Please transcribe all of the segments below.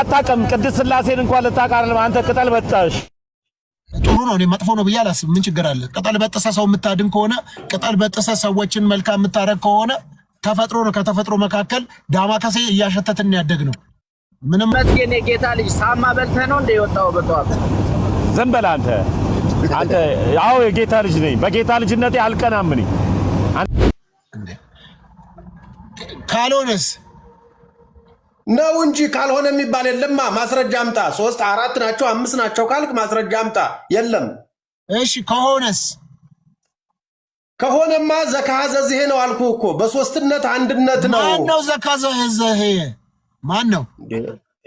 አታቀም ቅድስት ሥላሴን እንኳን ልታቃርል አንተ ቅጠል በጣሽ ጥሩ ነው። እኔ መጥፎ ነው ብዬ አላስብም። ምን ችግር አለ? ቅጠል በጥሰ ሰው የምታድን ከሆነ ቅጠል በጥሰ ሰዎችን መልካም የምታረግ ከሆነ ተፈጥሮ ነው። ከተፈጥሮ መካከል ዳማከሴ እያሸተትን ያደግ ነው። ምንም መስገን የጌታ ልጅ ሳማ በልተህ ነው እንደ የወጣው በጠዋት ዝም በል አንተ አዎ የጌታ ልጅ ነኝ። በጌታ ልጅነቴ አልቀናም ነኝ። ካልሆነስ ነው እንጂ ካልሆነ የሚባል የለማ። ማስረጃ አምጣ። 3 4 ናቸው 5 ናቸው ካልክ ማስረጃ አምጣ። የለም። እሺ ከሆነስ? ከሆነማ ዘካዘዝ ይሄ ነው አልኩ እኮ። በሶስትነት አንድነት ነው። ማን ነው ዘካዘዝ? ይሄ ማን ነው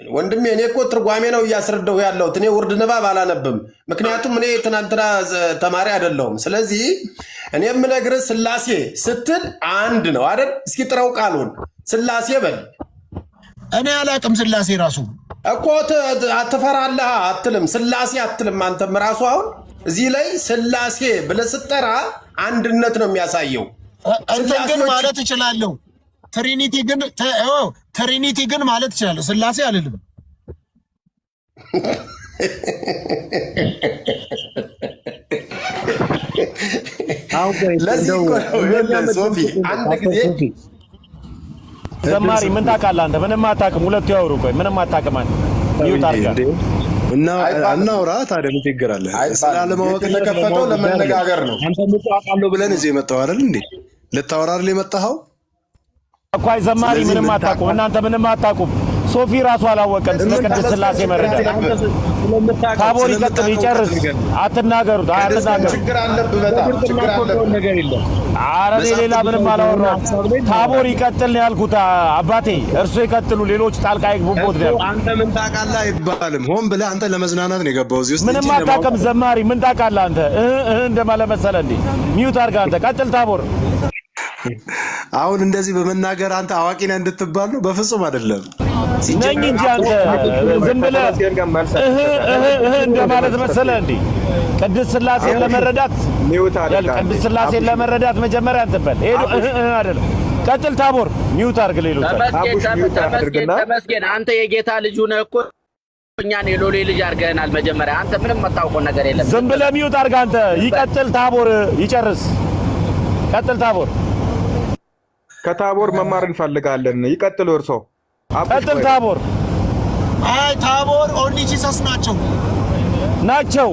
ወንድሜ? እኔ እኮ ትርጓሜ ነው እያስረዳሁ ያለሁት። እኔ ውርድ ንባብ አላነብም። ምክንያቱም እኔ ትናንትና ተማሪ አይደለሁም። ስለዚህ እኔ የምነግርህ ሥላሴ ስትል አንድ ነው አይደል? እስኪ ጥረው ቃሉን ሥላሴ በል። እኔ አላቅም። ሥላሴ ራሱ እኮ አትፈራለህ አትልም። ሥላሴ አትልም አንተም ራሱ። አሁን እዚህ ላይ ሥላሴ ብለህ ስትጠራ አንድነት ነው የሚያሳየው። እንትን ግን ማለት እችላለሁ። ትሪኒቲ ግን ማለት እችላለሁ። ሥላሴ አልልም። ለዚህ እኮ ነው ሶፊ አንድ ጊዜ ዘማሪ ምን ታውቃለህ አንተ? ምንም አታውቅም። ሁለቱ ያወሩ። ቆይ ምንም አታውቅም አንተ። ይውጣ አርጋ እና እናውራ። ታዲያ ምን ችግር አለ? ስላለማወቅ የተከፈተው ለመነጋገር ነው። አንተ ምን ታውቃለህ ብለን እዚህ የመጣው አይደል እንዴ? ልታወራ አይደል የመጣኸው? እኮ አይ ዘማሪ ምንም አታውቁም እናንተ። ምንም አታውቁም። ሶፊ ራሱ አላወቀም ስለ ቅድስት ሥላሴ መረዳት። ታቦር ይቀጥል ይጨርስ። አትናገሩት። ችግር አለብህ። በጣም ችግር አለብህ። ነገር የለም። ኧረ እኔ ሌላ ምንም አላወራሁም። ታቦር ይቀጥል ነው ያልኩት አባቴ። እርሱ ይቀጥሉ፣ ሌሎች ጣልቃ ይግቡበት ነው። አንተ ምን ታውቃለህ አይባልም። ሆን ብለህ አንተ ለመዝናናት ነው የገባው እዚህ ውስጥ። ምንም አታውቅም ዘማሪ። ምን ታውቃለህ አንተ? እንደማለት መሰለህ እንዴ? ሚውት አድርጋ አንተ። ቀጥል ታቦር። አሁን እንደዚህ በመናገር አንተ አዋቂ ነህ እንድትባል ነው? በፍጹም አይደለም ነኝ እንጂ አንተ ዝም ብለህ እንደማለት መሰለህ እንዴ? ቅድስት ሥላሴን ለመረዳት ቅድስት ሥላሴን ለመረዳት መጀመሪያ እንትን በል። ሄዶ አይደለም። ቀጥል ታቦር። ሚውት አድርግ። ሌሎች ተመስገን አንተ የጌታ ልጅ ነህ እኮ እኛን የሎሌ ልጅ አድርገናል። መጀመሪያ አንተ ምንም የምታውቀው ነገር የለም። ዝም ብለህ ሚውት አድርግ አንተ። ይቀጥል ታቦር። ይጨርስ። ቀጥል ታቦር። ከታቦር መማር እንፈልጋለን። ይቀጥሉ እርሶ። ቀጥል ታቦር። አይ ታቦር ኦንሊ ጂሰስ ናቸው።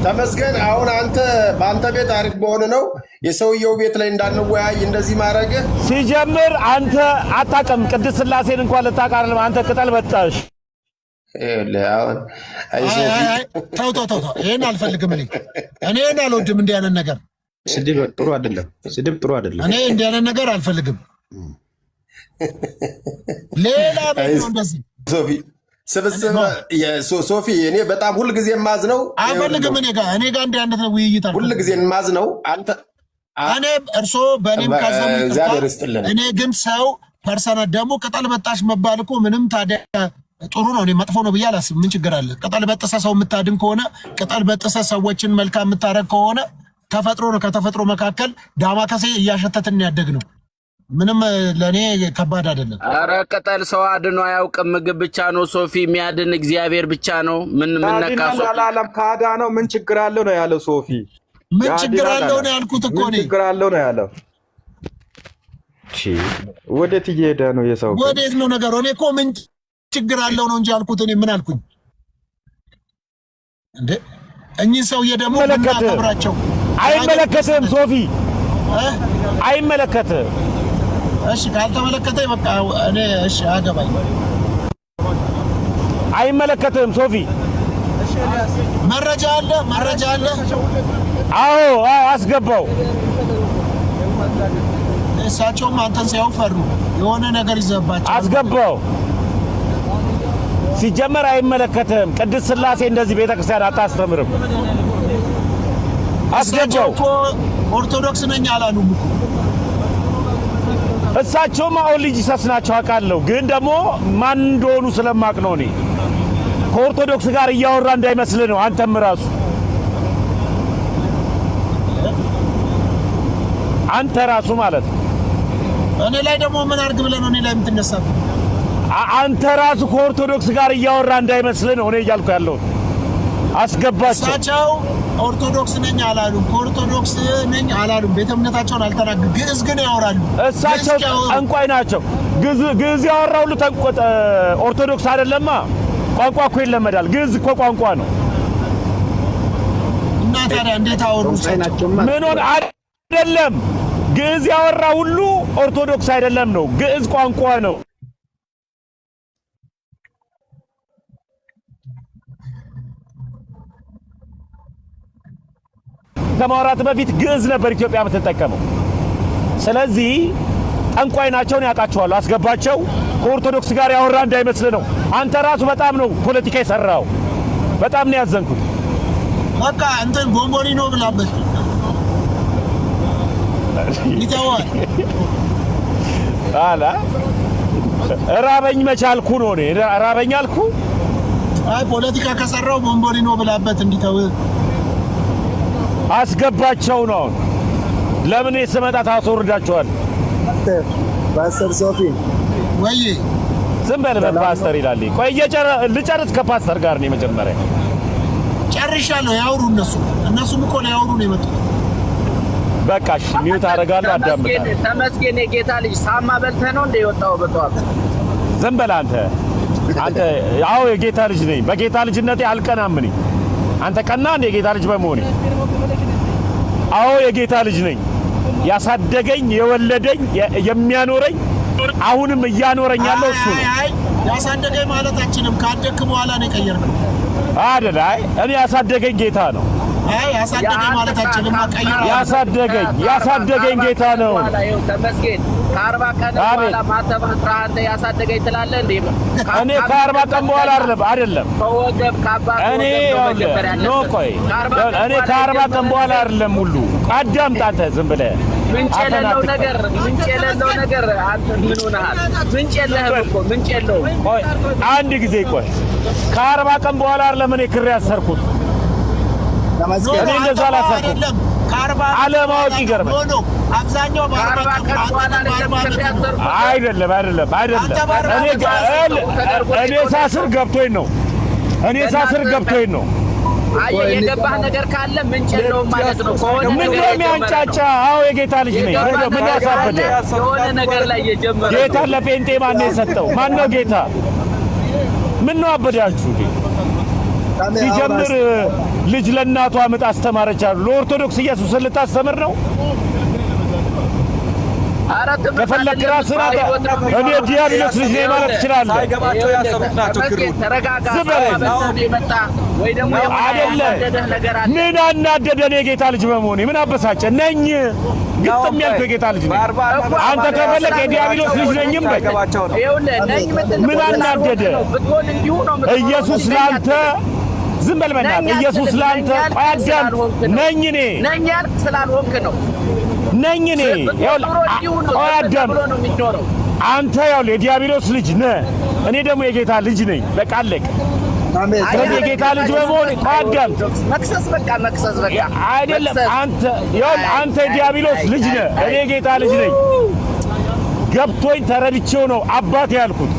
ተመስገን። አሁን አንተ በአንተ ቤት አሪፍ በሆነ ነው የሰውየው ቤት ላይ እንዳንወያይ እንደዚህ ማድረግ ሲጀምር አንተ አታውቅም። ቅድስት ሥላሴን እንኳን ልታቃርል አንተ ቅጠል በጣሽ። ተው ይሄን አልፈልግም። እኔን አልወድም እንዲህ አይነት ነገር። ስድብ ጥሩ አይደለም። እኔ እንዲህ አይነት ነገር አልፈልግም። ሌላ ነው እንደዚህ ስብስብ ሶፊ እኔ በጣም ሁልጊዜ የማዝነው አልፈልግም። እኔ ጋር እንዲህ አይነት ውይይት አልፈልግም። ሁልጊዜ የማዝነው አንተ እኔ እርሶ በእኔም ካዘሙ እኔ ግን ሰው ፐርሰናል ደግሞ ቅጠል በጣሽ መባል እኮ ምንም ታዲያ ጥሩ ነው። እኔ መጥፎ ነው ብዬ አላስብም። ምን ችግር አለ? ቅጠል በጥሰ ሰው የምታድን ከሆነ ቅጠል በጥሰ ሰዎችን መልካም የምታረግ ከሆነ ተፈጥሮ ነው። ከተፈጥሮ መካከል ዳማከሴ እያሸተትን ያደግ ነው። ምንም ለእኔ ከባድ አይደለም። ኧረ ቅጠል ሰው አድኖ አያውቅም። ምግብ ብቻ ነው ሶፊ የሚያድን እግዚአብሔር ብቻ ነው። ምን ነካሶ አላለም። ካዳ ነው። ምን ችግር አለው ነው ያለው ሶፊ። ምን ችግር አለው ነው ያልኩት እኮ እኔ። ምን ችግር አለው ነው ያለው። ወዴት እየሄደ ነው የሰው? ወዴት ነው ነገሩ? እኔ እኮ ምን ችግር አለው ነው እንጂ ያልኩት። እኔ ምን አልኩኝ እንዴ? እኚህ ሰውዬ ደግሞ ምናከብራቸው አይመለከትም። ሶፊ አይመለከትም። እሺ ካልተመለከተኝ በቃ እኔ እሺ አገባኝ። አይመለከትም። ሶፊ መረጃ አለ። አዎ አስገባው። እሳቸውም አንተን ሳይሆን ፈሩ። የሆነ ነገር ይዘባቸው አስገባው። ሲጀመር አይመለከትም። ቅድስት ሥላሴ እንደዚህ ቤተክርስቲያን አታስተምርም። አስገባው። ኦርቶዶክስ ነኝ አላሉም እኮ እሳቸውም አሁን ልጅ ሰስናቸው አውቃለሁ። ግን ደግሞ ማን እንደሆኑ ስለማቅ ነው። እኔ ከኦርቶዶክስ ጋር እያወራ እንዳይመስል ነው። አንተም ራሱ አንተ ራሱ ማለት ነው። እኔ ላይ ደግሞ ምን አርግ ብለህ ነው እኔ ላይ የምትነሳው? አንተ ራሱ ከኦርቶዶክስ ጋር እያወራ እንዳይመስልህ ነው እኔ እያልኩ ያለው። አስገባቸው። እሳቸው ኦርቶዶክስ ነኝ አላሉም፣ ከኦርቶዶክስ ነኝ አላሉም። ቤተ እምነታቸውን አልተናገሩም። ግዕዝ ግን ያወራሉ። እሳቸው ጠንቋይ ናቸው። ግዕዝ ያወራ ሁሉ ኦርቶዶክስ አይደለማ። ቋንቋ እኮ ይለመዳል። ግዕዝ እኮ ቋንቋ ነው። እና ታዲያ እንዴት አወሩ? ምን ሆነ? አይደለም ግዕዝ ያወራ ሁሉ ኦርቶዶክስ አይደለም ነው። ግዕዝ ቋንቋ ነው። ከማውራት በፊት ግዕዝ ነበር ኢትዮጵያ የምትጠቀመው። ስለዚህ ጠንቋይ ናቸው ነው ያውቃቸዋለሁ። አስገባቸው። ከኦርቶዶክስ ጋር ያወራ እንዳይመስል ነው። አንተ ራሱ በጣም ነው ፖለቲካ የሰራው። በጣም ነው ያዘንኩት። በቃ እንትን ቦምቦሊኖ ብላበት ይተዋል አላ ራበኝ መቻልኩ ነው እኔ ራበኝ አልኩ። አይ ፖለቲካ ከሰራው ቦምቦሊኖ ብላበት እንዲተው አስገባቸው ነው። ለምን ስመጣ ታስወርዳቸዋል? ፓስተር ሶፊ ወይ ዝም በል ፓስተር ይላል። ቆይ ልጨርስ ከፓስተር ጋር ነው መጀመሪያ። ጨርሻለሁ። ያውሩ እነሱም እኮ ነው ያውሩ ነው የመጡት። በቃ እሺ ሚውት አደርጋለሁ። አዳምጣለሁ። ተመስገን የጌታ ልጅ ሳማ በልተህ ነው እንደ የወጣው በጠዋት። ዝም በል አንተ። አዎ የጌታ ልጅ ነኝ። በጌታ ልጅነቴ አልቀናም ነኝ። አንተ ቀና እንደ የጌታ ልጅ በመሆኔ? አዎ የጌታ ልጅ ነኝ። ያሳደገኝ የወለደኝ የሚያኖረኝ አሁንም እያኖረኝ ያለው እሱ ነው። ያሳደገኝ ማለታችንም ካደክ በኋላ ነው የቀየርከው አይደል? አይ እኔ ያሳደገኝ ጌታ ነው። አይ ያሳደገኝ ማለታችንም ቀየርከው። ያሳደገኝ ጌታ ነው። ተመስገን ከ40 ቀን በኋላ ማተባጥራህ አንተ ያሳደገኝ ትላለህ እንዴ? እኔ ከ40 ቀን በኋላ አይደለም ከወገብ ካባክ እኔ ነው። ቆይ እኔ ከ40 ቀን በኋላ አይደለም ሁሉ አዳምጥ አንተ ዝም ብለህ ምንጭ የሌለው ነገር አንተ ምን ሆነሃል? ምንጭ የለህም እኮ ምንጭ የለውም። ቆይ አንድ ጊዜ ቆይ ከ40 ቀን በኋላ አይደለም እኔ ክር ያሰርኩት። እኔ እንደዛ አላሰርኩም። አለማወቅ ይገርማል። አብዛኛው አይደለም እኔ ሳስር ገብቶኝ ነው። አየህ የገባህ ነገር ካለ ምንጭ የለውም ማለት ነው። ምን ነው የሚያንጫጫ? አዎ የጌታ ልጅ ነኝ። ምን ያሳበደ? የሆነ ነገር ላይ የጀመረ ጌታ ለጴንጤ ማን ነው የሰጠው? ማን ነው ጌታ? ምን ነው አበዳችሁ? ሲጀምር ልጅ ለእናቷ ምጥ አስተማረች አሉ። ለኦርቶዶክስ ኢየሱስን ልታስተምር ነው? ከፈለክ ራስህ እኔ ዲያብሎስ ልጅ ነኝ ማለት ትችላለህ። ሳይገባቸው ያሰሩት ናቸው። ተረጋጋ። ወይ ደግሞ ምን አናደደን? የጌታ ልጅ በመሆኔ ምን አበሳጨ? ነኝ ግጥም ያልከው የጌታ ልጅ ነኝ። አንተ ከፈለክ የዲያብሎስ ልጅ ነኝም በል። ምን አናደደ? ኢየሱስ ላንተ ዝም በል በእናትህ። ኢየሱስ ላንተ አዳም ነኝ እኔ ነኝ ስላልሆንክ ነው ነኝ እኔ አዳም አንተ የዲያብሎስ ልጅ ነህ፣ እኔ ደግሞ የጌታ ልጅ ነኝ። በቃ አለቀ። ስለዚህ የጌታ ልጅ በመሆን አዳም መክሰስ በቃ አይደለም። አንተ የዲያብሎስ ልጅ ነህ፣ እኔ የጌታ ልጅ ነኝ። ገብቶኝ ተረድቼው ነው አባቴ ያልኩት።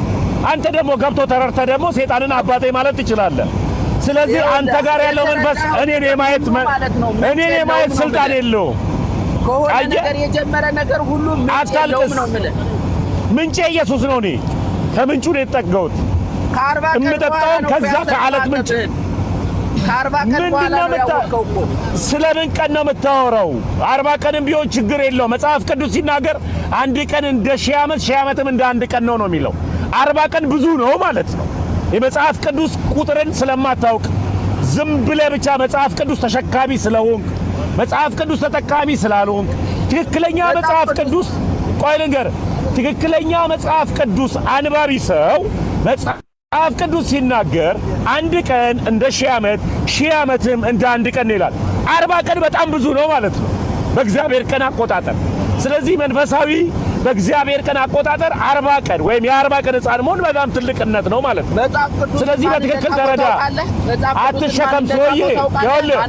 አንተ ደግሞ ገብቶ ተረድተህ ደግሞ ሴጣንን አባቴ ማለት ትችላለህ። ስለዚህ አንተ ጋር ያለው መንፈስ እኔን የማየት ስልጣን የለውም። ከሆነ ነገር የጀመረ ነገር ሁሉ አታልቅስ። ምንጭ ኢየሱስ ነው። እኔ ከምንጩ ነው የተጠጋሁት። የምጠጣውም ከዛ ከዓለት ምንጭ። ስለምን ቀን ነው የምታወራው? 40 ቀንም ቢሆን ችግር የለው። መጽሐፍ ቅዱስ ሲናገር አንድ ቀን እንደ 1000 ዓመት 1000 ዓመትም እንደ አንድ ቀን ነው የሚለው። 40 ቀን ብዙ ነው ማለት ነው። የመጽሐፍ ቅዱስ ቁጥርን ስለማታውቅ ዝም ብለህ ብቻ መጽሐፍ ቅዱስ ተሸካሚ ስለሆንክ መጽሐፍ ቅዱስ ተጠቃሚ ስላልሆንክ ትክክለኛ መጽሐፍ ቅዱስ ቆይ ልንገር፣ ትክክለኛ መጽሐፍ ቅዱስ አንባቢ ሰው መጽሐፍ ቅዱስ ሲናገር አንድ ቀን እንደ 1000 ዓመት 1000 ዓመትም እንደ አንድ ቀን ይላል። 40 ቀን በጣም ብዙ ነው ማለት ነው በእግዚአብሔር ቀን አቆጣጠር። ስለዚህ መንፈሳዊ በእግዚአብሔር ቀን አቆጣጠር 40 ቀን ወይም የ40 ቀን ሕፃን መሆን በጣም ትልቅነት ነው ማለት ነው። ስለዚህ በትክክል ተረዳ። አትሸከም ሰውዬ። ይኸውልህ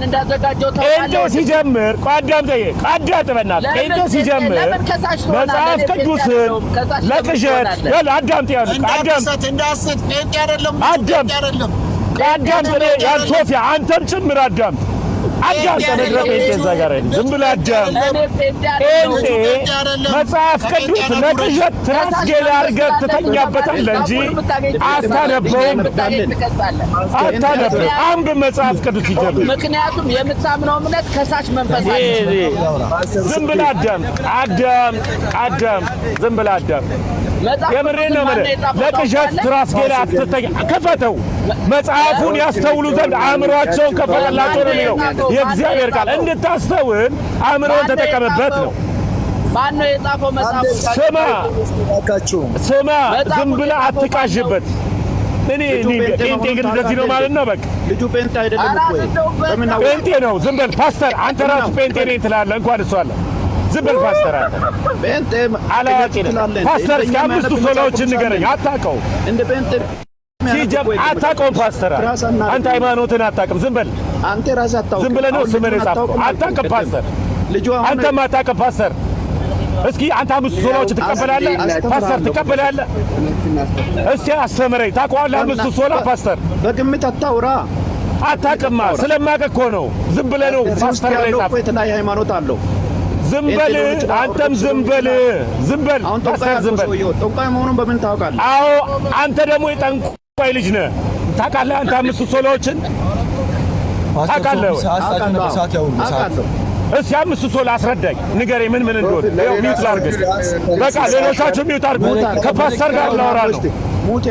ጴንጤ ሲጀምር አዳምጠኝ፣ ጴንጤ ሲጀምር መጽሐፍ ቅዱስን ለቅዠት አዳምጥ፣ ሶፊያ አንተም ጭምር አዳምጥ። ተነግረ ጴንጤ እዛ ጋር ዝም ብለህ አዳምጥ። ጴንጤ መጽሐፍ ቅዱስ ለቅዠት ትራስጌ ላይ አድርገህ ትተኛበታለህ እንጂ አታነበውም። አንብብ መጽሐፍ ቅዱስ ሲጀምር። ምክንያቱም የምታምነው እምነት ከሳሽ መንፈስ ዝም ብለህ አዳምጥ። ዝም ብለህ አዳምጥ። የምሬን ነው የምልህ። ለቅዠት ትራስጌ ላይ አትተኛ። ክፈተው፣ መጽሐፉን ያስተውሉ ዘንድ አእምሯቸውን ከፈተላቸው ነው የሚለው የእግዚአብሔር ቃል። እንድታስተውል አእምሮን ተጠቀምበት ነው። ማነው የጻፈው መጽሐፉ? ስማ፣ ዝም ብለህ አትቃዥበት። እኔ ጴንጤ ግን እንደዚህ ነው ማለት ነው። በቃ ልጁ ጴንጤ አይደለም እኮ ጴንጤ ነው። ዝም በል ፓስተር፣ አንተ ራሱ ጴንጤ ነኝ ትላለህ። እንኳን እሱ አለ። ዝም በል ፓስተር፣ አንተ ጴንጤ አላዋቂ ነህ። ፓስተር እስኪ 5 ሶላዎችን ንገረኝ። አታውቀውም እንደ ጴንጤ አታውቀውም ፓስተር፣ አንተ ሃይማኖትን አታውቅም። ዝም በል አንተ ራስህ አታውቅም። ዝም ብለህ ነው ስምህን የጻፍከው። አታውቅም ፓስተር፣ አንተም አታውቅም ፓስተር። እስኪ አንተ 5 ሶላዎች ትቀበላለህ ፓስተር? ትቀበላለህ? እስቲ አስተምረኝ። ታውቀዋለህ 5 ሶላ ፓስተር? በግምት አታውራ። አታውቅማ። ስለማውቅ እኮ ነው። ዝም ብለህ ነው ፓስተር ላይ ጻፍከው። የተለያየ ሃይማኖት አለው። ዝም በል አንተም፣ ዝም በል ፓስተር፣ ዝም በል። ጠንቋይ መሆኑን በምን ታውቃለህ? አዎ አንተ ደግሞ የጠንቋይ ልጅ ነህ። ታውቃለህ አንተ 5 ሶላዎችን ታውቃለህ? እስኪ 5 ሶላ አስረዳኝ፣ ንገረኝ ምን እንደሆነ። ያው ሚውት ላድርግ። በቃ ሌሎቻችሁ ሚውት አድርጉ። ከፓስተር ጋር ላወራ ነው።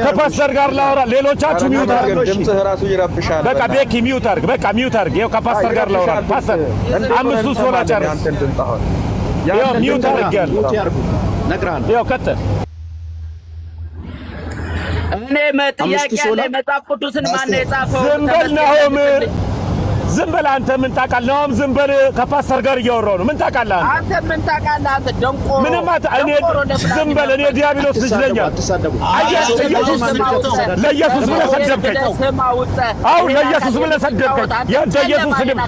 ከፓስተር ጋር ላወራ። ሌሎቻችሁ ሚውት አድርጉ። ድምፅህ ራሱ ይረብሻል። በቃ ቤኪ ሚውት አድርግ። በቃ ሚውት አድርግ። ያው ከፓስተር ጋር ላወራ። ፓስተር 5 ሶላ ጨርስ። ያው ሚውት አድርጌያለሁ። እነግርሃለሁ። ያው ቀጥል። እኔ ጥያቄ ያለኝ መጽሐፍ ቅዱስን ማነው የጻፈው? ዝም በል ናሆም፣ ዝም በል አንተ። ምን ታውቃለህ? ናሆም ዝም በል። ከፓስተር ጋር እያወራሁ ነው። ምን ታውቃለህ አንተ? ምን ታውቃለህ አንተ? ደንቆሮ ምንም እኔ ዝም በል። እኔ ዲያብሎስ ልጅ ነኝ። ለኢየሱስ ብለህ ሰደብከኝ። አዎ ለኢየሱስ ብለህ ሰደብከኝ። ያንተ ኢየሱስ ስድብ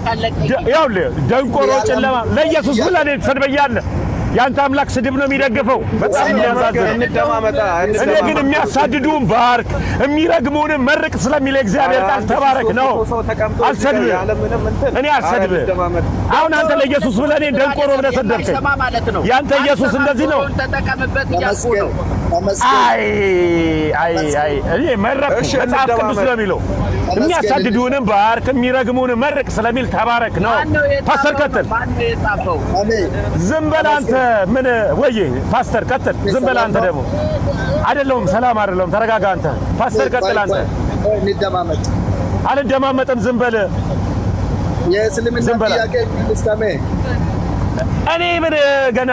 ይኸውልህ፣ ደንቆሮ ጨለማ። ለኢየሱስ ብለህ እኔን ትሰድበኛለህ። ያንተ አምላክ ስድብ ነው የሚደግፈው። በጣም የሚያሳዝን። እኔ ግን የሚያሳድዱን ባርክ፣ የሚረግሙንም መርቅ ስለሚል እግዚአብሔር ቃል ተባረክ ነው። አልሰድብህም፣ እኔ አልሰድብህም። አሁን አንተ ለኢየሱስ ብለህ እኔን ደንቆሮ ብለህ ሰደብከኝ። ያንተ ኢየሱስ እንደዚህ ነው። እኔ መረቅኩ። መጽሐፍ ቅዱስ ነው የሚለው የሚያሳድዱንም ባርክ፣ የሚረግሙንም መርቅ ስለሚል ተባረክ ነው። ፓስተር ቀጥል። ዝም በል አንተ። ምን ወይ ፓስተር ቀጥል። ዝም በል አንተ። ደግሞ አይደለም ሰላም አይደለም። ተረጋጋ አንተ። ፓስተር ቀጥል አንተ። አልደማመጥም። ዝም በል። የእስልምና ጥያቄ ልስተሜ እኔ ምን ገና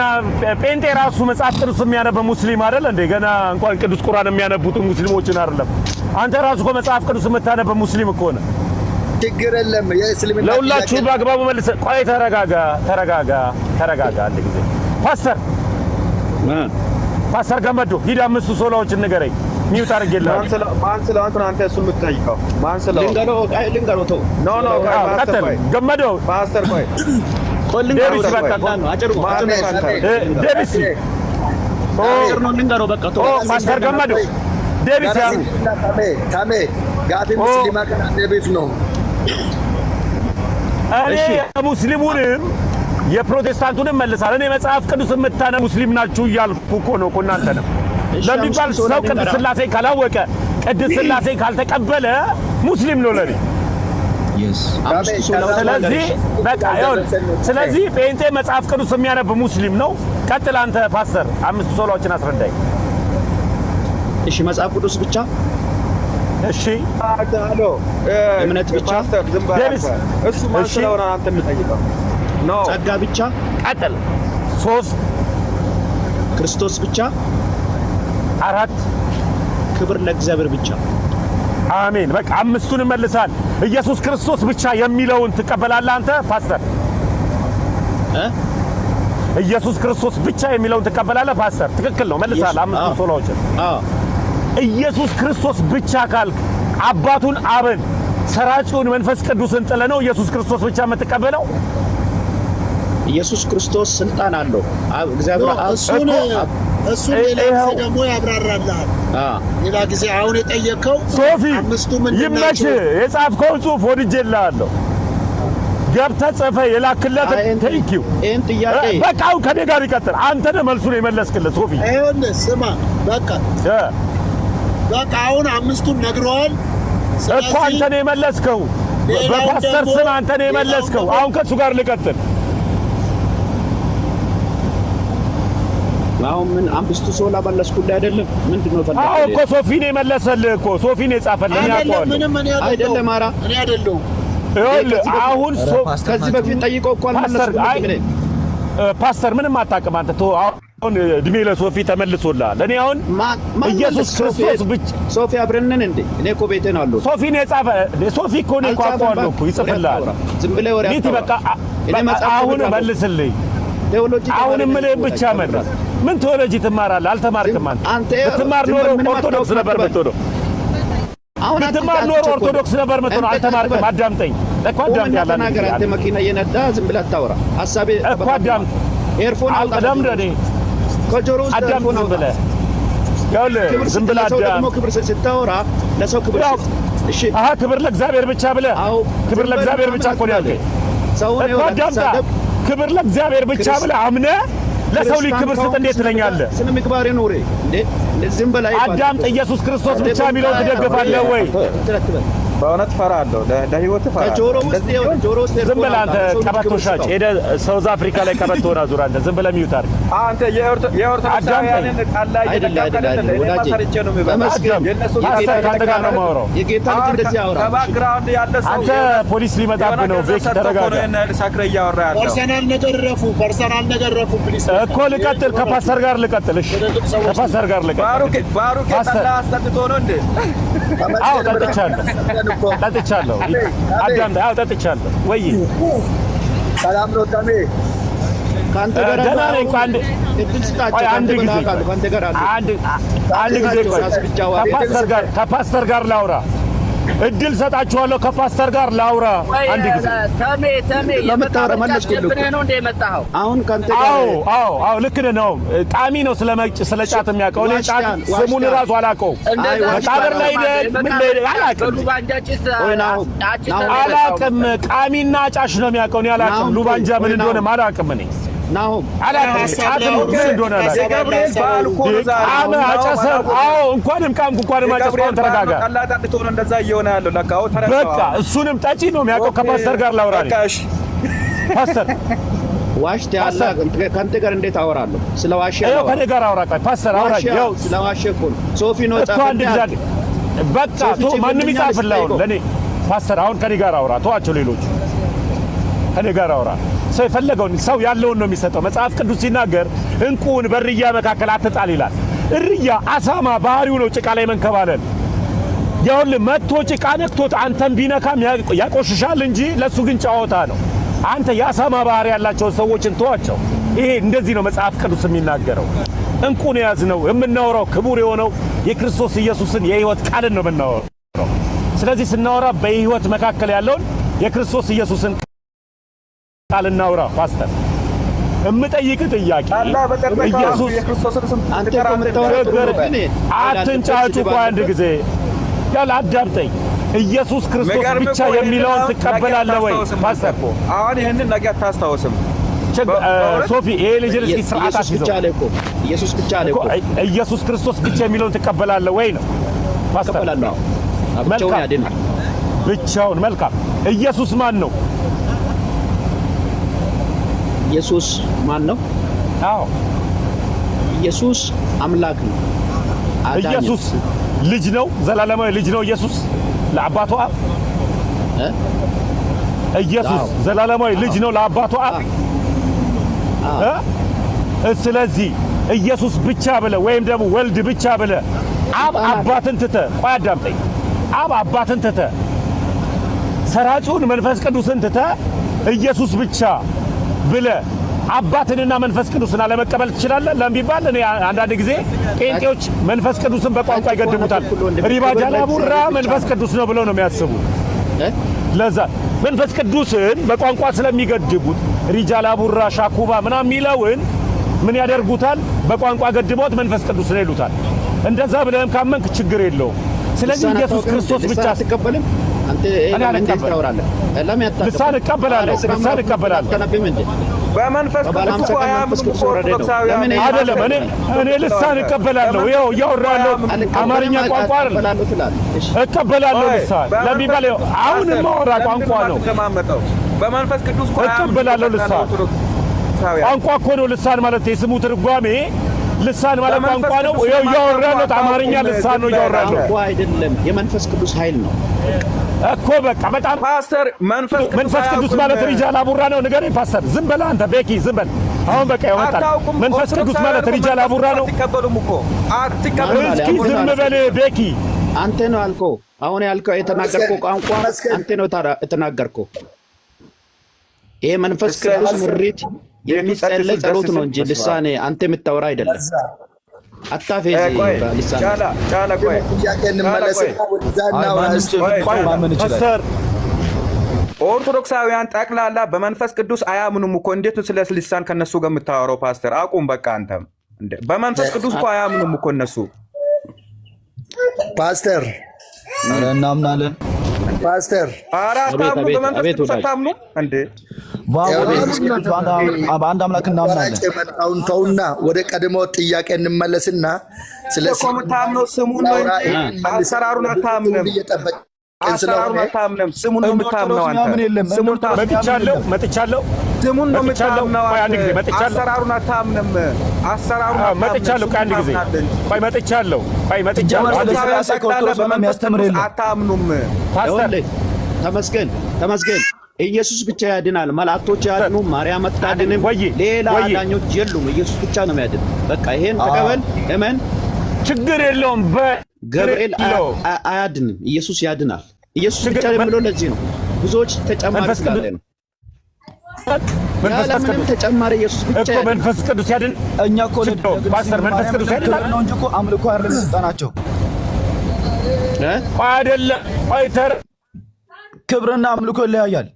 ጴንጤ ራሱ መጽሐፍ ቅዱስ የሚያነብ ሙስሊም አይደል እንዴ? ገና እንኳን ቅዱስ ቁርአን የሚያነቡት ሙስሊሞችን አይደለም። አንተ ራሱ እኮ መጽሐፍ ቅዱስ የምታነብ ሙስሊም እኮ ነህ። ችግር የለም። የእስልምና ለሁላችሁ በአግባቡ መልስ። ቆይ ተረጋጋ። አንድ ጊዜ ፓስተር ገመዶ ሂድ 5 ሶላዎችን ንገረኝ። ሚውት አድርጌልሃለሁ። ማን ስለሆንክ ነው አንተ እሱ የምትጠይቀው? ማን ስለሆንክ? ልንገሮ ተው። ቀጥል ገመዶ። ፓስተር ቆይ ዴቪስ በቃ ዴቪስ ልንገሮ በቃ ተው። ፓስተር ገመዶ ዴቪስ ታሜ ጋፊ ሙስሊማ ከና ዴቪስ ነው። እኔ ሙስሊሙንም የፕሮቴስታንቱንም መልሳለሁ። እኔ መጽሐፍ ቅዱስ የምታነቡ ሙስሊም ናችሁ እያልኩ እኮ ነው እኮ እናንተ ነው ለሚባል ሰው ቅድስት ሥላሴን ካላወቀ ቅድስት ሥላሴን ካልተቀበለ ሙስሊም ነው ለኔ። ስለዚህ ጴንጤ መጽሐፍ ቅዱስ የሚያነብ ሙስሊም ነው። ቀጥል አንተ ፓስተር 5 ሶላዎችን አስረዳኝ። እሺ መጽሐፍ ቅዱስ ብቻ? እሺ እምነት ብቻ? እሱ ማን ስለሆነ አንተ የምትጠይቀው? ጸጋ ብቻ? ቀጥል። 3 ክርስቶስ ብቻ? 4 ክብር ለእግዚአብሔር ብቻ? አሜን። በቃ 5ቱን መልሳል። ኢየሱስ ክርስቶስ ብቻ የሚለውን ትቀበላለህ አንተ ፓስተር? ኢየሱስ ክርስቶስ ብቻ የሚለውን ትቀበላለህ ፓስተር? ትክክል ነው መልሳል። አምስቱ ሶላዎችን ኢየሱስ ክርስቶስ ብቻ ካልክ አባቱን አብን ሰራጺውን መንፈስ ቅዱስን ጥለ ነው ኢየሱስ ክርስቶስ ብቻ የምትቀበለው? ኢየሱስ ክርስቶስ ስልጣን አለው። እግዚአብሔር እሱ ሌላ ደግሞ ያብራራልሃል። ሌላ ጊዜ አሁን የጠየቀው ሶፊ አምስቱ ምን ይመች የጻፍከውን ጽሑፍ ወድጄልሃለሁ። ገብተህ ጽፈህ የላክለት ቴንኪው። ይሄን ጥያቄ በቃ አሁን ከኔ ጋር ይቀጥል። አንተ ነህ መልሱን የመለስክለት ሶፊ። ይኸውልህ ስማ፣ በቃ አሁን አምስቱን ነግረዋል እኮ አንተ ነህ የመለስከው። በፓስተር ስም አንተ ነህ የመለስከው። አሁን ከሱ ጋር ልቀጥል። አሁን ምን አምስቱ ሶላ መለስኩልህ አይደለም? ምንድነው ፈለከው? አዎ እኮ ሶፊ ነው የመለሰልህ እኮ ሶፊ ነው የጻፈልህ። እኔ አውቀዋለሁ። ምንም አይደለም ኧረ እኔ አይደለሁም። ይኸውልህ አሁን ከዚህ በፊት ጠይቀው እኮ አልመለስኩም። ፓስተር ምንም አታውቅም አንተ። አሁን እድሜ ለሶፊ ተመልሶልሃል። እኔ አሁን ኢየሱስ ክርስቶስ ብቻ ሶፊ አብረንን እንዴ? እኔ እኮ ቤቴ ነው አለው። ሶፊ ነው የጻፈ ሶፊ እኮ ነው አውቀዋለሁ እኮ ይጽፍልሃል። ዝም ብለህ ወሬ በቃ አሁን መልስልኝ። ቴዎሎጂ አሁን ምን ብቻ መልስ። ምን ቴዎሎጂ ትማራለህ? አልተማርክም አንተ። ብትማር ኖሮ ኦርቶዶክስ ነበር የምትሆነው። አሁን ብትማር ኖሮ ኦርቶዶክስ ነበር የምትሆነው። አልተማርክም። አዳምጠኝ እኮ አዳምጥ። ያለ ነገር አንተ መኪና እየነዳ ዝም ብለህ አታወራ። ሐሳቤ እኮ አዳምጥ። ኤርፎን አዳም ደኔ ከጆሮ ውስጥ አዳምጥ። ዝም ብለህ ይኸውልህ ዝም ብለህ አዳምጥ። ክብር ስታወራ ለሰው ክብር እሺ። ክብር ለእግዚአብሔር ብቻ ብለህ ክብር ለእግዚአብሔር ብቻ እኮ ነው ያልከኝ። ሰውን እኮ አዳምጥ። ክብር ለእግዚአብሔር ብቻ ብለህ አምነህ ለሰው ልጅ ክብር ስጥ እንዴት ትለኛለህ? ስነ ምግባር ኖሬ እንዴ እንደዚህም በላይ አዳምጥ። ኢየሱስ ክርስቶስ ብቻ የሚለውን ትደግፋለህ ወይ? በእውነት ፈራለሁ። ለህይወት ፈራለሁ። ከጆሮ ውስጥ ዝም ብለህ አንተ ቀበቶ ሻጭ ሄደህ ሳውዝ አፍሪካ ላይ ቀበቶውን አዙራለህ። ዝም ብለህ ሚውት አድርግ። አንተ የኦርቶዶክሳውያንን ቃል ላይ አይደለም ወዳጄ ከአንተ ጋር ነው የማወራው። የጌታ ልጅ እንደዚህ ያወራ ከባክግራውንድ ያለ ሰው አንተ ፖሊስ ሊመጣብህ ነው። ቤት ተረጋጋ። ሳክረ እያወራ ያለው ፐርሰናል ነገር ረፉ ፕሊስ እኮ ልቀጥል። ከፓስተር ጋር ልቀጥል። እሺ ከፓስተር ጋር ልቀጥል። ባሩክ ጠላ አስጠጥቶ ነው እንዴ? አዎ ጠጥቻለሁ። አዳምጥ። አዎ ጠጥቻለሁ። ወይ ሰላም ነው ታሜ ካንተ ጋር ደህና ነኝ። እንኳን አንድ ጊዜ ከፓስተር ጋር ላውራ እድል ሰጣችኋለሁ። ከፓስተር ጋር ላውራ አንድ ጊዜ። ተሜ ለምታረመለስኩልህ ነው እንደ የመጣኸው አሁን ካንተ ጋር? አዎ ልክ ነው። ቃሚ ነው ስለ ጫት የሚያውቀው። እኔ ጫት ስሙን ራሱ አላውቀውም። መቃብር ላይ አላውቅም። ቃሚና ጫሽ ነው የሚያውቀው። እኔ አላውቅም። ሉባንጃ ምን እንደሆነ አላውቅም። እኔ አላውቅም። ጫት ምን እንደሆነ የገብርኤል በዓል እኮ አጨሰው። እንኳንም ቃምኩ እንኳንም አጨሰው። ተረጋጋ። እንደዛ እየሆነ ያለው በቃ እሱንም ጠጪ ነው የሚያውቀው። ከፓስተር ጋር ላውራ ነኝ። ፓስተር ዋሽት ያለ ካንተ ጋር እንዴት አወራለሁ? ስለ ዋሽ ያው ከኔ ጋር አውራ። ፓስተር አውራ። ያው ስለ ዋሽ እኮ ሶፊ ነው እኮ አንድ ጊዜ በቃ ማንም ይጻፍልህ ለኔ። ፓስተር አሁን ከኔ ጋር አውራ። ተዋቸው ሌሎች። ከኔ ጋር አውራ። ሰው የፈለገውን ሰው ያለውን ነው የሚሰጠው። መጽሐፍ ቅዱስ ሲናገር እንቁን በእርያ መካከል አትጣል ይላል። እርያ አሳማ ባህሪው ነው ጭቃ ላይ መንከባለል። ይኸውልህ መጥቶ ጭቃ ነክቶት አንተን ቢነካም ያቆሽሻል እንጂ ለሱ ግን ጨዋታ ነው። አንተ የአሳማ ባህሪ ያላቸውን ሰዎችን ተዋቸው። ይሄ እንደዚህ ነው መጽሐፍ ቅዱስ የሚናገረው። እንቁን የያዝነው የምናወራው ክቡር የሆነው የክርስቶስ ኢየሱስን የሕይወት ቃልን ነው የምናወራው። ስለዚህ ስናወራ በሕይወት መካከል ያለውን የክርስቶስ ኢየሱስን ቃል እናውራ። ፓስተር እምጠይቅህ ጥያቄ ኢየሱስ አትንጫጩ። ቆይ አንድ ጊዜ ያለ አዳምጠኝ። ኢየሱስ ክርስቶስ ብቻ የሚለውን ትቀበላለህ ወይ ፓስተር? አሁን ይሄንን ነገር አታስታውስም ሶፊ? ይሄ ልጅ እስኪ ስርዓት አስይዘው። ኢየሱስ ብቻ አለ እኮ ኢየሱስ ክርስቶስ ብቻ የሚለውን ትቀበላለህ ወይ ነው ፓስተር? ብቻውን ያድናል። ብቻውን መልካም። ኢየሱስ ማን ነው? ኢየሱስ ማን ነው? ኢየሱስ አምላክ ነው። ኢየሱስ ልጅ ነው። ዘላለማዊ ልጅ ነው ኢየሱስ ለአባቱ አብ። ኢየሱስ ዘላለማዊ ልጅ ነው ለአባቱ አብ። ስለዚህ ኢየሱስ ብቻ ብለህ ወይም ደግሞ ወልድ ብቻ ብለህ አብ አባትን ትተህ፣ ቆይ አዳምጠኝ። አብ አባትን ትተህ ሰራጩን መንፈስ ቅዱስን ትተህ ኢየሱስ ብቻ ብለህ አባትንና መንፈስ ቅዱስን አለመቀበል ትችላለህ? ለምቢባል እኔ አንዳንድ ጊዜ ጴንጤዎች መንፈስ ቅዱስን በቋንቋ ይገድቡታል። ሪባጃላ ቡራ መንፈስ ቅዱስ ነው ብለው ነው የሚያስቡ። ለዛ መንፈስ ቅዱስን በቋንቋ ስለሚገድቡት ሪጃላ ቡራ ሻኩባ ምናምን የሚለውን ምን ያደርጉታል? በቋንቋ ገድቦት መንፈስ ቅዱስ ነው ይሉታል። እንደዛ ብለህም ካመንክ ችግር የለውም። ስለዚህ ኢየሱስ ክርስቶስ ብቻ አትቀበልም አንተ? እንዴት ታወራለህ? ልሳን እቀበላለሁ። በመንፈስ ቅዱስ አይደለም። እኔ ልሳን እቀበላለሁ። ይኸው እያወራለሁ አማርኛ ቋንቋ አይደለም እቀበላለሁ። ልሳን ለሚባል አሁን የማወራ ቋንቋ ነው። በመንፈስ ቅዱስ እቀበላለሁ። ልሳን ቋንቋ እኮ ነው። ልሳን ማለት የስሙ ትርጓሜ ልሳን ማለት ቋንቋ ነው። ይኸው እያወራለሁ አማርኛ ልሳን ነው እያወራለሁ። ቋንቋ አይደለም፣ የመንፈስ ቅዱስ ኃይል ነው እኮ በቃ በጣም ፓስተር መንፈስ ቅዱስ ማለት ሪጃላ ቡራ ነው። ንገረኝ ፓስተር። ዝም በል አንተ ቤኪ ዝም በል። አሁን በቃ ያወጣል። መንፈስ ቅዱስ ማለት ሪጃላ ቡራ ነው። አትቀበሉም እኮ እስኪ ዝም በል ቤኪ። አንተ ነው ያልከው። አሁን ያልከው የተናገርከው ቋንቋ አንተ ነው የተናገርከው። ይሄ መንፈስ ቅዱስ ምሪት የሚጸለይ ጸሎት ነው እንጂ ልሳኔ አንተ የምታወራ አይደለም። አታፌዝ ልሳኔ ጫላ ቆይ ጥያቄ እንመለስና ወደዛ እናወራ። ኦርቶዶክሳውያን ጠቅላላ በመንፈስ ቅዱስ አያምኑም እኮ። እንዴት ስለ ልሳን ከነሱ ጋር የምታወራው ፓስተር? አቁም በቃ አንተም። በመንፈስ ቅዱስ እኮ አያምኑም እኮ እነሱ። ፓስተር እናምናለን። ፓስተር አታምኑ? በመንፈስ ቅዱስ አታምኑ እንዴ? በአንድ አምላክ እናምናለን። የመጣውን ተውና ወደ ቀድሞ ጥያቄ እንመለስና ስለዚህ የምታምነው ስሙን ነው እንጂ አሰራሩን አታምንም። አሰራሩን አታምንም። ስሙን ነው የምታምነው አንተ። ስሙን መጥቻለሁ። ስሙን ነው የምታምነው አንተ። አሰራሩን አታምንም። አሰራሩን መጥቻለሁ። ከአንድ ጊዜ ቆይ መጥቻለሁ። አታምኑም። ተመስገን። ኢየሱስ ብቻ ያድናል። መላእክቶች ያድኑ፣ ማርያም አታድንም፣ ሌላ አዳኞች የሉም። ኢየሱስ ብቻ ነው የሚያድን። በቃ ይሄን ተቀበል፣ እመን፣ ችግር የለውም። ገብርኤል አያድንም፣ ኢየሱስ ያድናል። ኢየሱስ ብቻ የሚለው ለዚህ ነው። ብዙዎች ተጨማሪ ስላለ ነው። ምንም ተጨማሪ ኢየሱስ ብቻ እኮ መንፈስ ቅዱስ ያድን። እኛ እኮ ፓስተር መንፈስ ቅዱስ ያድናል ነው እንጂ እኮ አምልኮ አይደለም ስልጣናቸው አይደለም። አይተር ክብርና አምልኮ ይለያያል።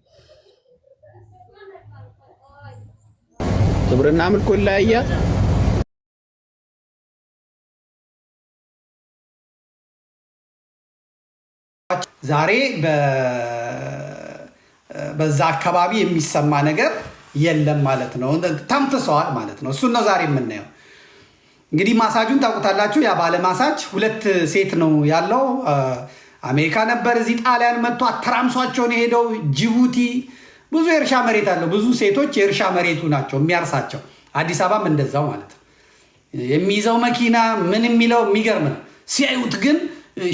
ክብርና አምልኮ ይለያያል። ዛሬ በዛ አካባቢ የሚሰማ ነገር የለም ማለት ነው። ተምትሰዋል ማለት ነው። እሱን ነው ዛሬ የምናየው። እንግዲህ ማሳጁን ታውቁታላችሁ። ያ ባለ ማሳጅ ሁለት ሴት ነው ያለው። አሜሪካ ነበር፣ እዚህ ጣሊያን መጥቶ አተራምሷቸውን የሄደው። ጅቡቲ ብዙ የእርሻ መሬት አለው። ብዙ ሴቶች የእርሻ መሬቱ ናቸው የሚያርሳቸው። አዲስ አበባም እንደዛው ማለት ነው። የሚይዘው መኪና ምን የሚለው የሚገርም ነው። ሲያዩት ግን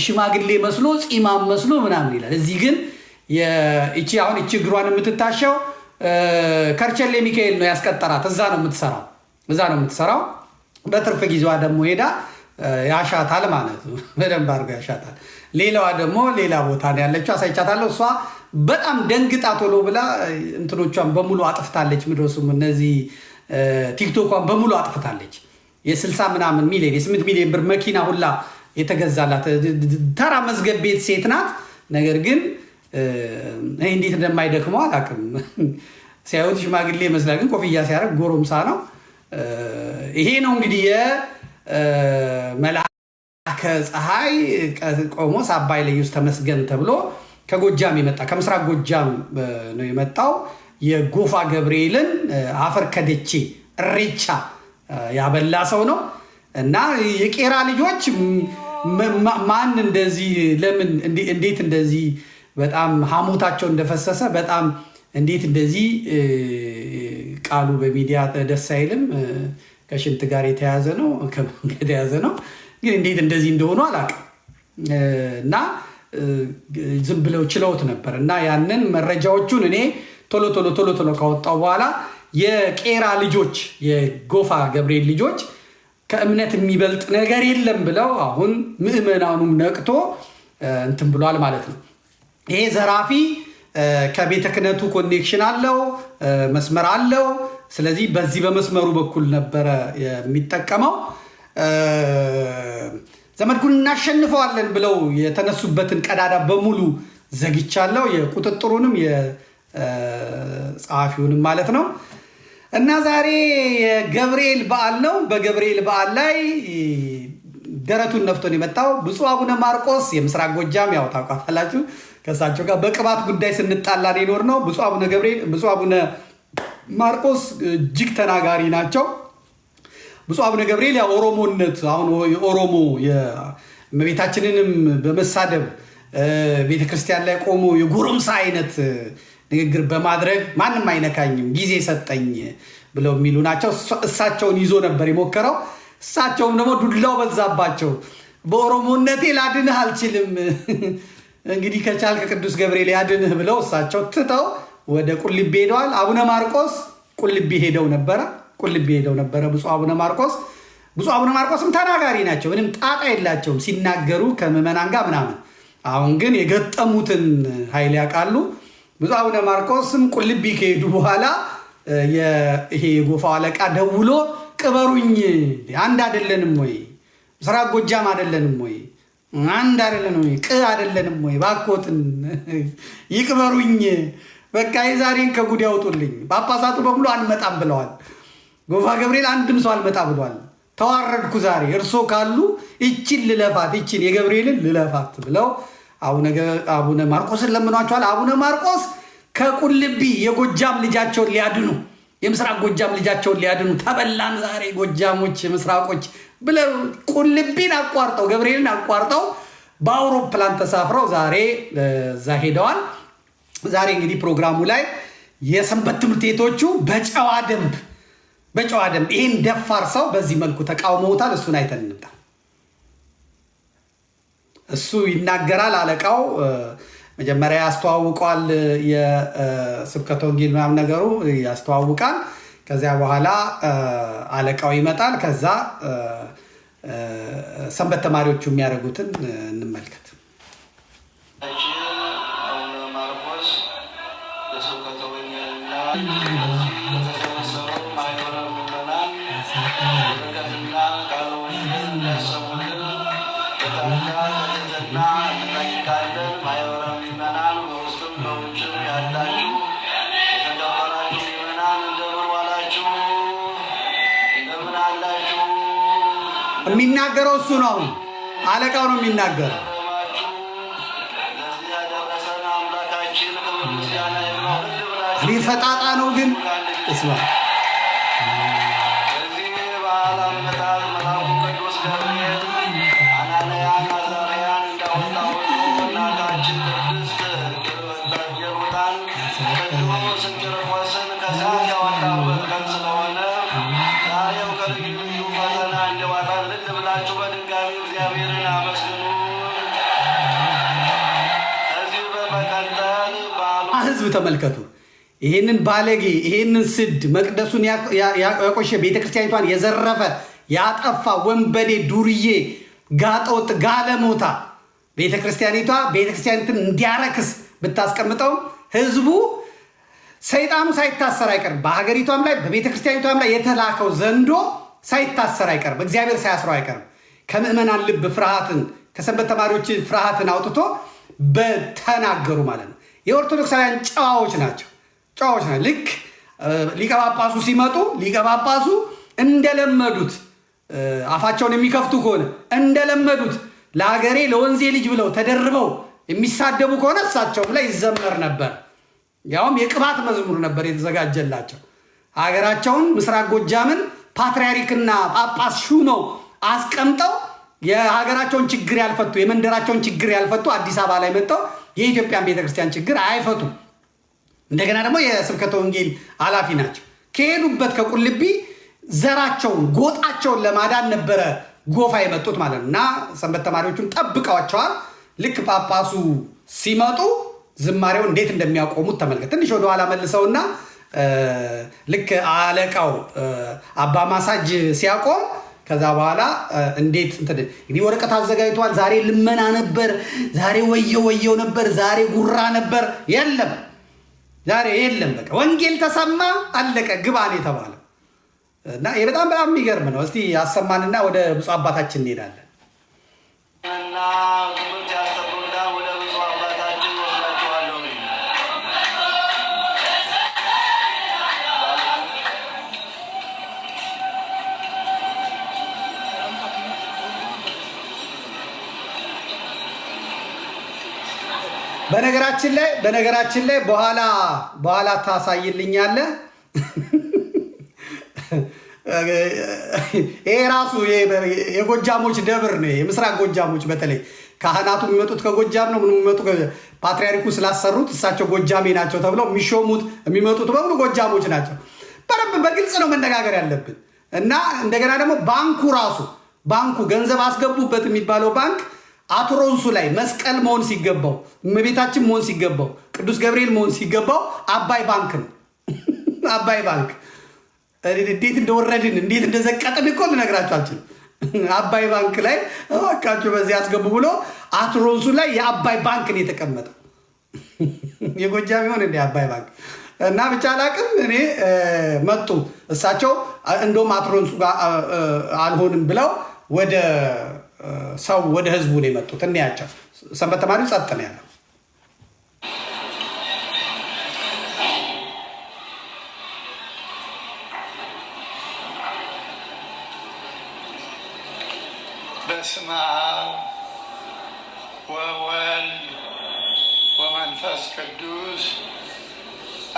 ሽማግሌ መስሎ ፂማም መስሎ ምናምን ይላል። እዚህ ግን እቺ አሁን እቺ እግሯን የምትታሸው ከርቸሌ ሚካኤል ነው ያስቀጠራት። እዛ ነው የምትሰራው። በትርፍ ጊዜዋ ደግሞ ሄዳ ያሻታል ማለት ነው። በደንብ አድርጎ ያሻታል። ሌላዋ ደግሞ ሌላ ቦታ ነው ያለችው፣ አሳይቻታለሁ። እሷ በጣም ደንግጣ ቶሎ ብላ እንትኖቿን በሙሉ አጥፍታለች። ምድረሱም እነዚህ ቲክቶኳን በሙሉ አጥፍታለች። የ60 ምናምን ሚሊዮን የ8 ሚሊዮን ብር መኪና ሁላ የተገዛላት ተራ መዝገብ ቤት ሴት ናት። ነገር ግን እንዴት እንደማይደክመው አላውቅም። ሲያዩት ሽማግሌ ይመስላል፣ ግን ኮፍያ ሲያደርግ ጎረምሳ ነው። ይሄ ነው እንግዲህ የመልአከ ፀሐይ ቆሞስ አባ ኃይለየሱስ ተመስገን ተብሎ ከጎጃም የመጣ ከምስራቅ ጎጃም ነው የመጣው። የጎፋ ገብርኤልን አፈር ከደቼ እሬቻ ያበላ ሰው ነው እና የቄራ ልጆች ማን እንደዚህ ለምን እንዴት እንደዚህ በጣም ሐሞታቸው እንደፈሰሰ በጣም እንዴት እንደዚህ ቃሉ በሚዲያ ደስ አይልም። ከሽንት ጋር የተያዘ ነው፣ ከመንገድ የተያዘ ነው። ግን እንዴት እንደዚህ እንደሆኑ አላውቅም። እና ዝም ብለው ችለውት ነበር እና ያንን መረጃዎቹን እኔ ቶሎ ካወጣው በኋላ የቄራ ልጆች የጎፋ ገብርኤል ልጆች ከእምነት የሚበልጥ ነገር የለም ብለው አሁን ምዕመናኑም ነቅቶ እንትን ብሏል ማለት ነው። ይሄ ዘራፊ ከቤተ ክህነቱ ኮኔክሽን አለው፣ መስመር አለው። ስለዚህ በዚህ በመስመሩ በኩል ነበረ የሚጠቀመው። ዘመድኩን እናሸንፈዋለን ብለው የተነሱበትን ቀዳዳ በሙሉ ዘግቻለሁ፣ የቁጥጥሩንም የጸሐፊውንም ማለት ነው። እና ዛሬ የገብርኤል በዓል ነው። በገብርኤል በዓል ላይ ደረቱን ነፍቶን የመጣው ብፁዕ አቡነ ማርቆስ የምስራቅ ጎጃም ያው ታውቃታላችሁ፣ ከእሳቸው ጋር በቅባት ጉዳይ ስንጣላ የኖር ነው። ብፁዕ አቡነ ማርቆስ እጅግ ተናጋሪ ናቸው። ብፁዕ አቡነ ገብርኤል ያው ኦሮሞነት አሁን የኦሮሞ የእመቤታችንንም በመሳደብ ቤተክርስቲያን ላይ ቆሞ የጎረምሳ አይነት ንግግር በማድረግ ማንም አይነካኝም ጊዜ ሰጠኝ ብለው የሚሉ ናቸው። እሳቸውን ይዞ ነበር የሞከረው። እሳቸውም ደግሞ ዱላው በዛባቸው። በኦሮሞነቴ ላድንህ አልችልም፣ እንግዲህ ከቻልክ ቅዱስ ገብርኤል ያድንህ ብለው እሳቸው ትተው ወደ ቁልቢ ሄደዋል። አቡነ ማርቆስ ቁልቢ ሄደው ነበረ ብፁዕ አቡነ ማርቆስ። ብፁዕ አቡነ ማርቆስም ተናጋሪ ናቸው፣ ምንም ጣጣ የላቸውም ሲናገሩ ከምዕመናን ጋር ምናምን። አሁን ግን የገጠሙትን ኃይል ያውቃሉ። ብፁዕ አቡነ ማርቆስም ቁልቢ ከሄዱ በኋላ ይሄ የጎፋው አለቃ ደውሎ ቅበሩኝ፣ አንድ አይደለንም ወይ? ምስራቅ ጎጃም አይደለንም ወይ? አንድ አይደለንም ወይ? አይደለንም ወይ? ባኮትን ይቅበሩኝ፣ በቃ የዛሬን ከጉድ ያውጡልኝ። ጳጳሳቱ በሙሉ አንመጣም ብለዋል። ጎፋ ገብርኤል አንድም ሰው አልመጣ ብሏል። ተዋረድኩ ዛሬ እርሶ ካሉ ይችን ልለፋት፣ ይችን የገብርኤልን ልለፋት ብለው አቡነ ማርቆስን ለምኗቸዋል። አቡነ ማርቆስ ከቁልቢ የጎጃም ልጃቸውን ሊያድኑ የምስራቅ ጎጃም ልጃቸውን ሊያድኑ ተበላን ዛሬ ጎጃሞች ምስራቆች ብለው ቁልቢን አቋርጠው ገብርኤልን አቋርጠው በአውሮፕላን ተሳፍረው ዛሬ እዛ ሄደዋል። ዛሬ እንግዲህ ፕሮግራሙ ላይ የሰንበት ትምህርት ቤቶቹ በጨዋ ደንብ ይህን ደፋር ሰው በዚህ መልኩ ተቃውመውታል። እሱን አይተን እንምጣ። እሱ ይናገራል። አለቃው መጀመሪያ ያስተዋውቋል። የስብከተ ወንጌል ምናምን ነገሩ ያስተዋውቃል። ከዚያ በኋላ አለቃው ይመጣል። ከዛ ሰንበት ተማሪዎቹ የሚያደርጉትን እንመልከት። የሚናገረው እሱ ነው። አለቃው ነው የሚናገረው። ፈጣጣ ነው ግን እስማ ህዝብ ተመልከቱ። ይሄንን ባለጌ ይሄንን ስድ መቅደሱን ያቆሸ ቤተክርስቲያኒቷን የዘረፈ ያጠፋ ወንበዴ ዱርዬ ጋጠወጥ ጋለሞታ ቤተክርስቲያኒትን እንዲያረክስ ብታስቀምጠውም ህዝቡ ሰይጣኑ ሳይታሰር አይቀርም። በሀገሪቷም ላይ በቤተክርስቲያኒቷም ላይ የተላከው ዘንዶ ሳይታሰር አይቀርም። እግዚአብሔር ሳያስረው አይቀርም። ከምዕመናን ልብ ፍርሃትን ከሰንበት ተማሪዎች ፍርሃትን አውጥቶ በተናገሩ ማለት ነው። የኦርቶዶክሳውያን ጨዋዎች ናቸው። ልክ ሊቀ ጳጳሱ ሲመጡ ሊቀ ጳጳሱ እንደለመዱት አፋቸውን የሚከፍቱ ከሆነ እንደለመዱት ለሀገሬ ለወንዜ ልጅ ብለው ተደርበው የሚሳደቡ ከሆነ እሳቸውም ላይ ይዘመር ነበር። ያውም የቅባት መዝሙር ነበር የተዘጋጀላቸው። ሀገራቸውን ምስራቅ ጎጃምን ፓትርያርክና ጳጳስ ሹመው አስቀምጠው የሀገራቸውን ችግር ያልፈቱ የመንደራቸውን ችግር ያልፈቱ አዲስ አበባ ላይ መጥተው የኢትዮጵያን ቤተክርስቲያን ችግር አይፈቱም። እንደገና ደግሞ የስብከተ ወንጌል ኃላፊ ናቸው። ከሄዱበት ከቁልቢ ዘራቸውን ጎጣቸውን ለማዳን ነበረ ጎፋ የመጡት ማለት ነው። እና ሰንበት ተማሪዎቹን ጠብቀዋቸዋል። ልክ ጳጳሱ ሲመጡ ዝማሬው እንዴት እንደሚያቆሙት ተመልከት። ትንሽ ወደኋላ መልሰውና ልክ አለቃው አባ ማሳጅ ሲያቆም ከዛ በኋላ እንዴት እንግዲህ ወረቀት አዘጋጅቷል። ዛሬ ልመና ነበር፣ ዛሬ ወየው ነበር፣ ዛሬ ጉራ ነበር። የለም ዛሬ የለም። በቃ ወንጌል ተሰማ፣ አለቀ፣ ግባን የተባለ እና ይሄ በጣም የሚገርም ነው። እስቲ አሰማንና ወደ ብፁዕ አባታችን እንሄዳለን። በነገራችን ላይ በኋላ ታሳይልኛለህ። ይሄ ራሱ የጎጃሞች ደብር ነው። የምስራቅ ጎጃሞች በተለይ ካህናቱ የሚመጡት ከጎጃም ነው። የሚመጡ ፓትርያርኩ ስላሰሩት እሳቸው ጎጃሜ ናቸው ተብለው የሚሾሙት የሚመጡት በሙሉ ጎጃሞች ናቸው። በደንብ በግልጽ ነው መነጋገር ያለብን እና እንደገና ደግሞ ባንኩ ገንዘብ አስገቡበት የሚባለው ባንክ አትሮንሱ ላይ መስቀል መሆን ሲገባው፣ እመቤታችን መሆን ሲገባው፣ ቅዱስ ገብርኤል መሆን ሲገባው አባይ ባንክ ነው። አባይ ባንክ እንዴት እንደወረድን እንዴት እንደዘቀጥን እኮ ልነግራችሁ አልችልም። አባይ ባንክ ላይ እባካችሁ በዚህ ያስገቡ ብሎ አትሮንሱ ላይ የአባይ ባንክ ነው የተቀመጠው። የጎጃም ይሆን እንደ አባይ ባንክ እና ብቻ አላቅም። እኔ መጡ እሳቸው እንደውም አትሮንሱ ጋር አልሆንም ብለው ወደ ህዝቡ ነው የመጡት። እንያቸው። ሰንበት ተማሪው ጸጥ ነው ያለው። በስመ አብ ወወልድ ወመንፈስ ቅዱስ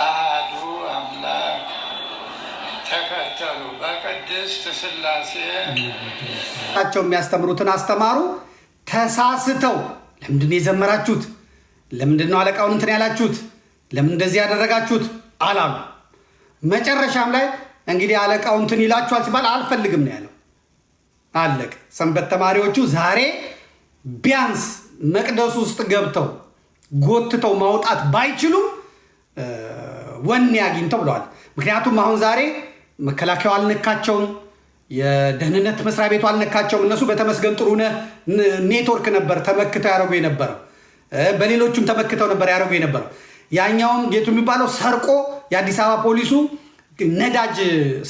አሐዱ አምላክ ተከተሉ በቅድስት ሥላሴ ናቸው የሚያስተምሩትን አስተማሩ። ተሳስተው ለምንድን ነው የዘመራችሁት? ለምንድን ነው አለቃውን እንትን ያላችሁት? ለምን እንደዚህ ያደረጋችሁት አላሉ። መጨረሻም ላይ እንግዲህ አለቃው እንትን ይላችኋል ሲባል አልፈልግም ነው ያለው። አለቅ። ሰንበት ተማሪዎቹ ዛሬ ቢያንስ መቅደሱ ውስጥ ገብተው ጎትተው ማውጣት ባይችሉም ወኔ አግኝተው ብለዋል። ምክንያቱም አሁን ዛሬ መከላከያው አልነካቸውም፣ የደህንነት መስሪያ ቤቱ አልነካቸውም። እነሱ በተመስገን ጥሩነህ ኔትወርክ ነበር ተመክተው ያደረጉ የነበረው፣ በሌሎቹም ተመክተው ነበር ያደረጉ የነበረው። ያኛውም ጌቱ የሚባለው ሰርቆ የአዲስ አበባ ፖሊሱ ነዳጅ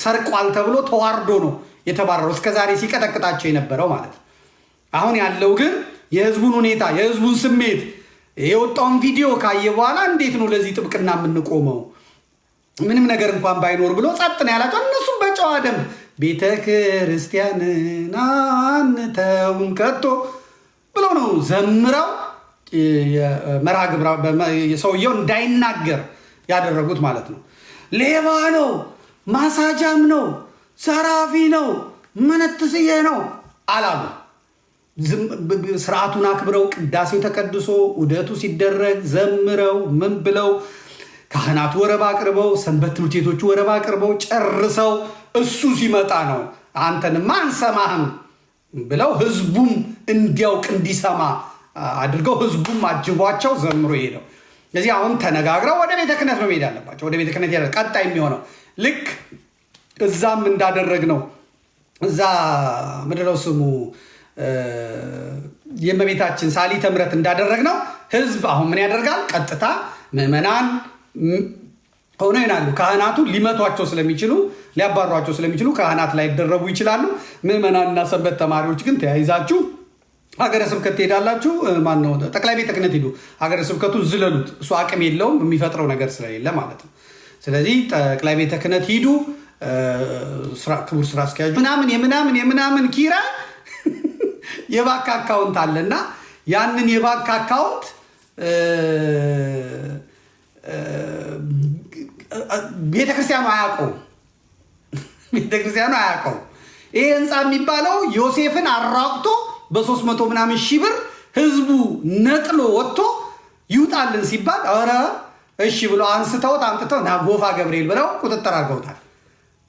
ሰርቋል ተብሎ ተዋርዶ ነው የተባረረው፣ እስከዛሬ ሲቀጠቅጣቸው የነበረው ማለት ነው። አሁን ያለው ግን የህዝቡን ሁኔታ የህዝቡን ስሜት የወጣውን ቪዲዮ ካየ በኋላ እንዴት ነው ለዚህ ጥብቅና የምንቆመው? ምንም ነገር እንኳን ባይኖር ብሎ ጸጥ ነው ያላቸው። እነሱም በጨዋ ደንብ ቤተ ክርስቲያንን አንተውም ከቶ ብለው ነው ዘምረው መርሃ ግብራ ሰውየው እንዳይናገር ያደረጉት ማለት ነው። ሌባ ነው፣ ማሳጃም ነው፣ ዘራፊ ነው፣ መነትስዬ ነው አላሉ። ስርዓቱን አክብረው ቅዳሴው ተቀድሶ ውደቱ ሲደረግ ዘምረው ምን ብለው ካህናቱ ወረባ አቅርበው ሰንበት ትምህርት ቤቶቹ ወረባ አቅርበው ጨርሰው እሱ ሲመጣ ነው አንተንማ አንሰማህም ብለው ህዝቡም እንዲያውቅ እንዲሰማ አድርገው ህዝቡም አጅቧቸው ዘምሮ ሄደው። ስለዚህ አሁን ተነጋግረው ወደ ቤተ ክህነት ነው መሄድ ያለባቸው። ወደ ቤተ ክህነት ያለ ቀጣይ የሚሆነው ልክ እዛም እንዳደረግ ነው። እዛ ምንድነው ስሙ የእመቤታችን ሳሊተ ምሕረት እንዳደረግ ነው። ህዝብ አሁን ምን ያደርጋል? ቀጥታ ምዕመናን ሆነው ይናሉ። ካህናቱ ሊመቷቸው ስለሚችሉ ሊያባሯቸው ስለሚችሉ ካህናት ላይ ይደረቡ ይችላሉ። ምዕመናንና ሰንበት ተማሪዎች ግን ተያይዛችሁ ሀገረ ስብከት ትሄዳላችሁ። ማነው ጠቅላይ ቤተ ክህነት ሂዱ፣ ሀገረ ስብከቱን ዝለሉት። እሱ አቅም የለውም የሚፈጥረው ነገር ስለሌለ ማለት ነው። ስለዚህ ጠቅላይ ቤተ ክህነት ሂዱ። ክቡር ስራ አስኪያጁ የምናምን ኪራ የባንክ አካውንት አለና ያንን የባንክ አካውንት ቤተክርስቲያኑ አያውቀው። ይሄ ህንፃ የሚባለው ዮሴፍን አራቁቶ በ300 ምናምን ሺህ ብር ህዝቡ ነቅሎ ወጥቶ ይውጣልን ሲባል ኧረ እሺ ብሎ አንስተውት አምጥተው ና ጎፋ ገብርኤል ብለው ቁጥጥር አድርገውታል።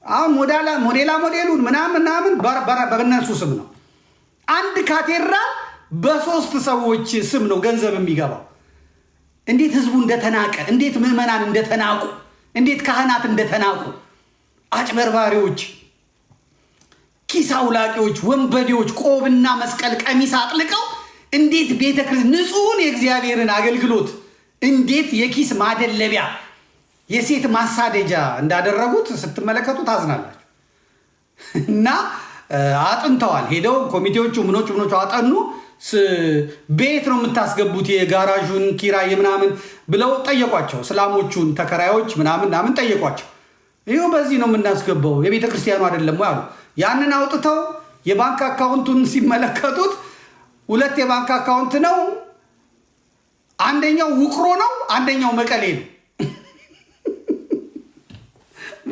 አሁን ሞዴሉን ምናምን በእነሱ ስም ነው። አንድ ካቴድራል በ3 ሰዎች ስም ነው ገንዘብ የሚገባው። እንዴት ህዝቡ እንደተናቀ፣ እንዴት ምዕመናን እንደተናቁ፣ እንዴት ካህናት እንደተናቁ። አጭበርባሪዎች ኪስ አውላቂዎች፣ ወንበዴዎች ቆብና መስቀል ቀሚስ አጥልቀው እንዴት ቤተክርስቲያን ንጹሕን የእግዚአብሔርን አገልግሎት እንዴት የኪስ ማደለቢያ የሴት ማሳደጃ እንዳደረጉት ስትመለከቱ ታዝናላችሁ። እና አጥንተዋል። ሄደው ኮሚቴዎቹ ምኖቹ አጠኑ። ቤት ነው የምታስገቡት የጋራዡን ኪራይ ምናምን ብለው ጠየቋቸው። እስላሞቹን ተከራዮች ምናምን ጠየቋቸው። ይኸው በዚህ ነው የምናስገባው የቤተ ክርስቲያኑ አይደለም ወይ አሉ። ያንን አውጥተው የባንክ አካውንቱን ሲመለከቱት 2 የባንክ አካውንት ነው። አንደኛው ውቅሮ ነው፣ አንደኛው መቀሌ ነው።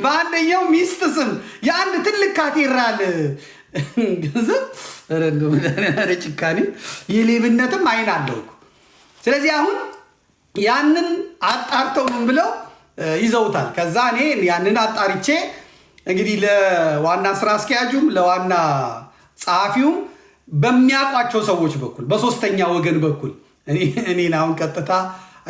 በአንደኛው ሚስት ስም የአንድ ትልቅ ካቴድራል ገንዘብ ጭካኔ የሌብነትም አይን አለው። ስለዚህ አሁን ያንን አጣርተው ምን ብለው ይዘውታል። ከዛ እኔ ያንን አጣርቼ እንግዲህ ለዋና ስራ አስኪያጁም ለዋና ጸሐፊውም በሚያውቋቸው ሰዎች በኩል በሶስተኛ ወገን በኩል እኔን አሁን ቀጥታ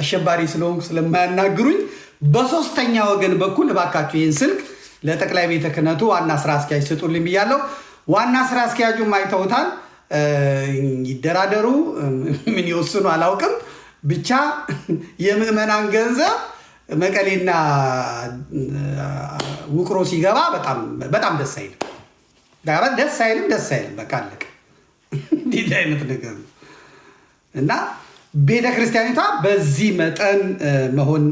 አሸባሪ ስለሆንኩ ስለማያናግሩኝ በሶስተኛ ወገን በኩል እባካችሁ ይህን ስልክ ለጠቅላይ ቤተ ክህነቱ ዋና ስራ አስኪያጅ ስጡልኝ ብያለሁ። ዋና ስራ አስኪያጁም አይተውታል። ይደራደሩ ምን ይወስኑ አላውቅም። ብቻ የምዕመናን ገንዘብ መቀሌና ውቅሮ ሲገባ በጣም ደስ አይልም። ደስ አይልም። በቃ አለቀ። እንዲህ አይነት ነገር ነው እና ቤተ ክርስቲያኒቷ በዚህ መጠን መሆን